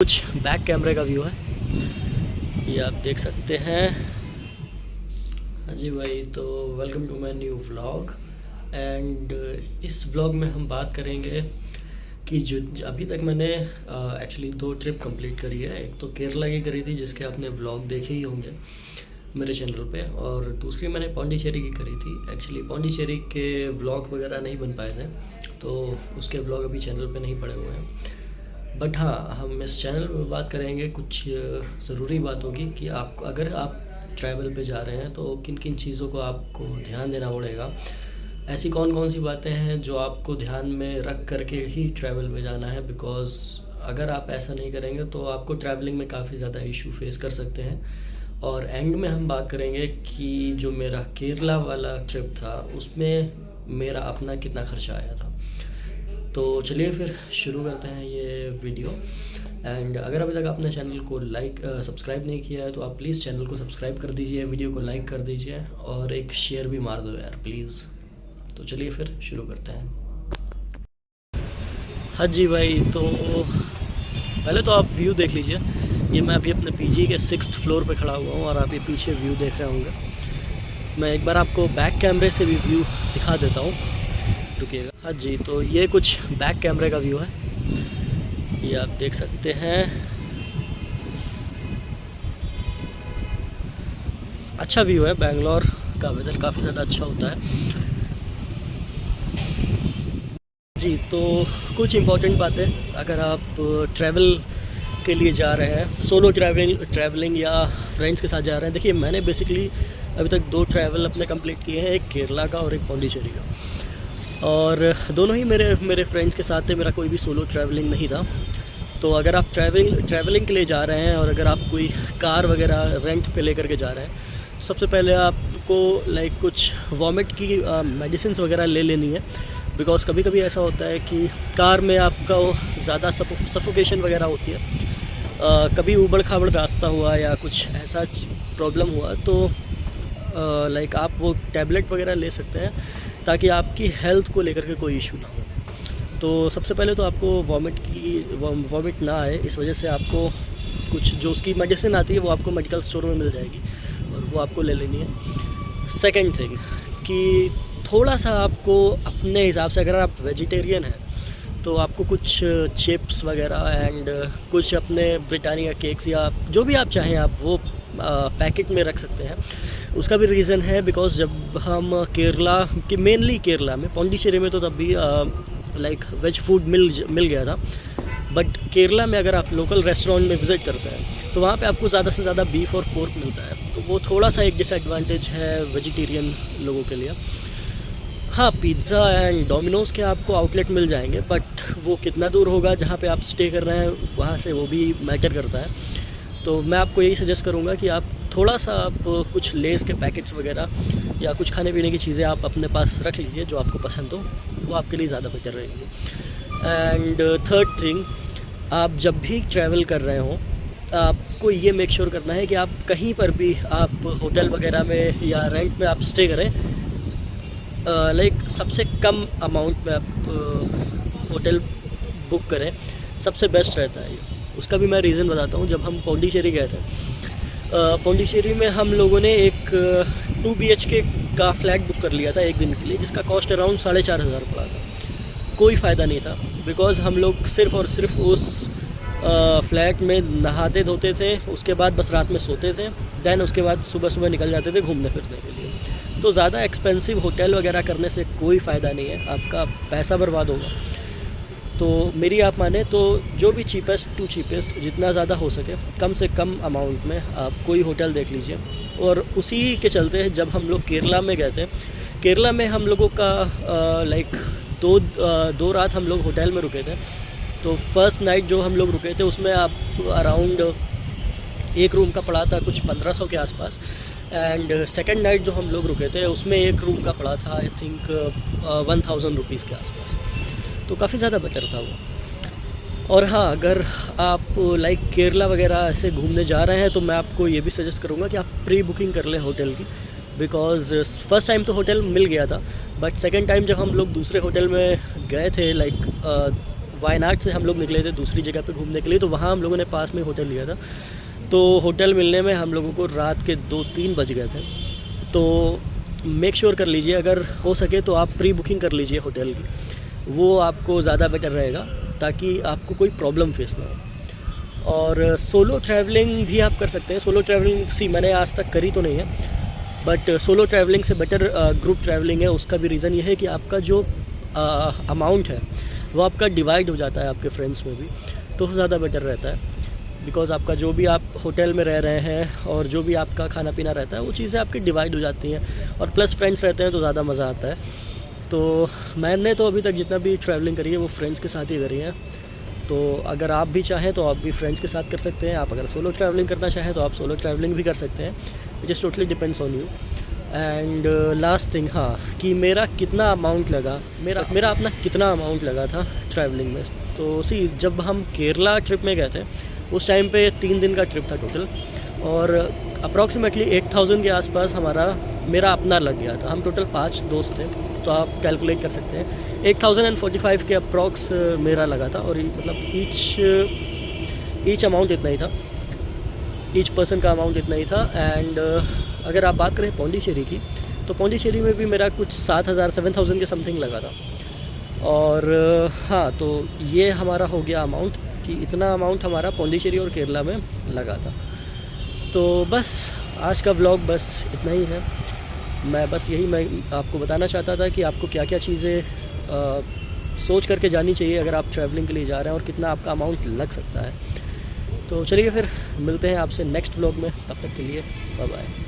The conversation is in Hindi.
कुछ बैक कैमरे का व्यू है, ये आप देख सकते हैं। हाँ जी भाई, तो welcome to my new vlog. And इस व्लॉग में हम बात करेंगे कि जो अभी तक मैंने एक्चुअली 2 ट्रिप कंप्लीट करी है। एक तो केरला की करी थी, जिसके आपने व्लॉग देखे ही होंगे मेरे चैनल पे, और दूसरी मैंने पौंडीचेरी की करी थी। एक्चुअली पौंडीचेरी के व्लॉग वगैरह नहीं बन पाए थे, तो उसके व्लॉग अभी चैनल पे नहीं पड़े हुए हैं। बट हाँ, हम इस चैनल में बात करेंगे कुछ ज़रूरी बातों की कि आप अगर आप ट्रैवल पे जा रहे हैं तो किन किन चीज़ों को आपको ध्यान देना पड़ेगा। ऐसी कौन कौन सी बातें हैं जो आपको ध्यान में रख करके ही ट्रैवल में जाना है, बिकॉज़ अगर आप ऐसा नहीं करेंगे तो आपको ट्रैवलिंग में काफ़ी ज़्यादा इशू फेस कर सकते हैं। और एंड में हम बात करेंगे कि जो मेरा केरला वाला ट्रिप था उसमें मेरा अपना कितना खर्चा आया था। तो चलिए फिर शुरू करते हैं ये वीडियो। एंड अगर अभी तक आपने चैनल को सब्सक्राइब नहीं किया है तो आप प्लीज़ चैनल को सब्सक्राइब कर दीजिए, वीडियो को लाइक कर दीजिए और एक शेयर भी मार दो यार प्लीज़। तो चलिए फिर शुरू करते हैं। हाँ जी भाई, तो पहले तो आप व्यू देख लीजिए। ये मैं अभी अपने पीजी के 6th फ्लोर पे खड़ा हुआ हूँ और आप ये पीछे व्यू देख रहे होंगे। मैं एक बार आपको बैक कैमरे से भी व्यू दिखा देता हूँ, रुकिएगा। हाँ जी, तो ये कुछ बैक कैमरे का व्यू है, ये आप देख सकते हैं। अच्छा व्यू है, बेंगलोर का वेदर काफ़ी ज़्यादा अच्छा होता है जी। तो कुछ इम्पोर्टेंट बातें, अगर आप ट्रैवल के लिए जा रहे हैं, सोलो ट्रैवलिंग या फ्रेंड्स के साथ जा रहे हैं। देखिए, मैंने बेसिकली अभी तक 2 ट्रैवल अपने कंप्लीट किए हैं, एक केरला का और एक पौंडीचेरी का, और दोनों ही मेरे फ्रेंड्स के साथ थे। मेरा कोई भी सोलो ट्रैवलिंग नहीं था। तो अगर आप ट्रैवलिंग के लिए जा रहे हैं और अगर आप कोई कार वगैरह रेंट पे लेकर के जा रहे हैं, सबसे पहले आपको कुछ वॉमिट की मेडिसिन्स वगैरह ले लेनी है। बिकॉज़ कभी कभी ऐसा होता है कि कार में आपका ज़्यादा सफोकेशन वगैरह होती है। कभी ऊबड़ खाबड़ रास्ता हुआ या कुछ ऐसा प्रॉब्लम हुआ तो आप वो टैबलेट वगैरह ले सकते हैं ताकि आपकी हेल्थ को लेकर के कोई इशू ना हो। तो सबसे पहले तो आपको वॉमिट ना आए, इस वजह से आपको कुछ जो उसकी मेडिसिन आती है वो आपको मेडिकल स्टोर में मिल जाएगी और वो आपको ले लेनी है। सेकंड थिंग कि थोड़ा सा आपको अपने हिसाब से, अगर आप वेजिटेरियन हैं तो आपको कुछ चिप्स वगैरह एंड कुछ अपने ब्रिटानिया केक्स या जो भी आप चाहें आप वो पैकेट में रख सकते हैं। उसका भी रीज़न है बिकॉज़ जब हम मेनली केरला में, पौंडीचेरी में तो तब भी वेज फूड मिल गया था। बट केरला में अगर आप लोकल रेस्टोरेंट में विज़िट करते हैं तो वहाँ पे आपको ज़्यादा से ज़्यादा बीफ और पोर्क मिलता है, तो वो थोड़ा सा एक डिसएडवांटेज है वेजिटेरियन लोगों के लिए। हाँ, पिज़्ज़ा एंड डोमिनोज़ के आपको आउटलेट मिल जाएंगे, बट वो कितना दूर होगा जहाँ पे आप स्टे कर रहे हैं वहाँ से, वो भी मैटर करता है। तो मैं आपको यही सजेस्ट करूँगा कि आप थोड़ा सा कुछ लेस के पैकेट्स वगैरह या कुछ खाने पीने की चीज़ें आप अपने पास रख लीजिए जो आपको पसंद हो, वो आपके लिए ज़्यादा बेटर रहेगी। एंड थर्ड थिंग, आप जब भी ट्रैवल कर रहे हो आपको ये मेक श्योर करना है कि आप कहीं पर भी आप होटल वगैरह में या रेंट में आप स्टे करें, सबसे कम अमाउंट में आप होटल बुक करें, सबसे बेस्ट रहता है ये। उसका भी मैं रीज़न बताता हूँ। जब हम पौंडीचेरी गए थे, पौंडीचेरी में हम लोगों ने एक 2 BHK का फ्लैट बुक कर लिया था एक दिन के लिए, जिसका कॉस्ट अराउंड 4,500 पड़ा था। कोई फ़ायदा नहीं था बिकॉज़ हम लोग सिर्फ़ और सिर्फ उस फ्लैट में नहाते धोते थे, उसके बाद बस रात में सोते थे, दैन उसके बाद सुबह सुबह निकल जाते थे घूमने फिरने के लिए। तो ज़्यादा एक्सपेंसिव होटल वगैरह करने से कोई फ़ायदा नहीं है, आपका पैसा बर्बाद होगा। तो मेरी आप माने तो जो भी चीपेस्ट टू चीपेस्ट, जितना ज़्यादा हो सके कम से कम अमाउंट में आप कोई होटल देख लीजिए। और उसी के चलते जब हम लोग केरला में गए थे, केरला में हम लोगों का दो रात हम लोग होटल में रुके थे। तो फर्स्ट नाइट जो हम लोग रुके थे उसमें आप अराउंड एक रूम का पड़ा था कुछ 1500 के आसपास। एंड सेकेंड नाइट जो हम लोग रुके थे उसमें एक रूम का पड़ा था आई थिंक 1000 रुपीज़ के आसपास। तो काफ़ी ज़्यादा बेटर था वो। और हाँ, अगर आप केरला वगैरह ऐसे घूमने जा रहे हैं तो मैं आपको ये भी सजेस्ट करूँगा कि आप प्री बुकिंग कर लें होटल की, बिकॉज़ फ़र्स्ट टाइम तो होटल मिल गया था, बट सेकेंड टाइम जब हम लोग दूसरे होटल में गए थे वायनाड से हम लोग निकले थे दूसरी जगह पे घूमने के लिए, तो वहाँ हम लोगों ने पास में होटल लिया था। तो होटल मिलने में हम लोगों को रात के 2-3 बज गए थे। तो मेक श्योर कर लीजिए, अगर हो सके तो आप प्री बुकिंग कर लीजिए होटल की, वो आपको ज़्यादा बेटर रहेगा ताकि आपको कोई प्रॉब्लम फेस ना हो। और सोलो ट्रैवलिंग भी आप कर सकते हैं। सोलो ट्रैवलिंग मैंने आज तक करी तो नहीं है, बट सोलो ट्रैवलिंग से बेटर ग्रुप ट्रैवलिंग है। उसका भी रीज़न ये है कि आपका जो अमाउंट है वो आपका डिवाइड हो जाता है आपके फ्रेंड्स में भी, तो ज़्यादा बेटर रहता है। बिकॉज़ आपका जो भी आप होटल में रह रहे हैं और जो भी आपका खाना पीना रहता है वो चीज़ें आपकी डिवाइड हो जाती हैं, और प्लस फ्रेंड्स रहते हैं तो ज़्यादा मज़ा आता है। तो मैंने तो अभी तक जितना भी ट्रैवलिंग करी है वो फ्रेंड्स के साथ ही करी है। तो अगर आप भी चाहें तो आप भी फ्रेंड्स के साथ कर सकते हैं। आप अगर सोलो ट्रैवलिंग करना चाहें तो आप सोलो ट्रैवलिंग भी कर सकते हैं। It is totally depends on you. And last thing, हाँ, कि मेरा कितना अमाउंट लगा, मेरा अपना कितना अमाउंट लगा था ट्रैवलिंग में। तो जब हम केरला ट्रिप में गए थे उस टाइम पे 3 दिन का ट्रिप था टोटल, और अप्रॉक्सीमेटली 8000 के आसपास मेरा अपना लग गया था। हम टोटल 5 दोस्त थे, तो आप कैलकुलेट कर सकते हैं 8045 के अप्रॉक्स मेरा लगा था। और मतलब ईच अमाउंट इतना ही था, ईच पर्सन का अमाउंट इतना ही था। एंड अगर आप बात करें पौंडीचेरी की, तो पौंडीचेरी में भी मेरा कुछ 7000 के समथिंग लगा था। और हाँ, तो ये हमारा हो गया अमाउंट, कि इतना अमाउंट हमारा पौंडीचेरी और केरला में लगा था। तो बस आज का व्लॉग बस इतना ही है। मैं आपको बताना चाहता था कि आपको क्या क्या चीज़ें सोच करके जानी चाहिए अगर आप ट्रैवलिंग के लिए जा रहे हैं, और कितना आपका अमाउंट लग सकता है। तो चलिए फिर मिलते हैं आपसे नेक्स्ट व्लॉग में, तब तक के लिए बाय बाय।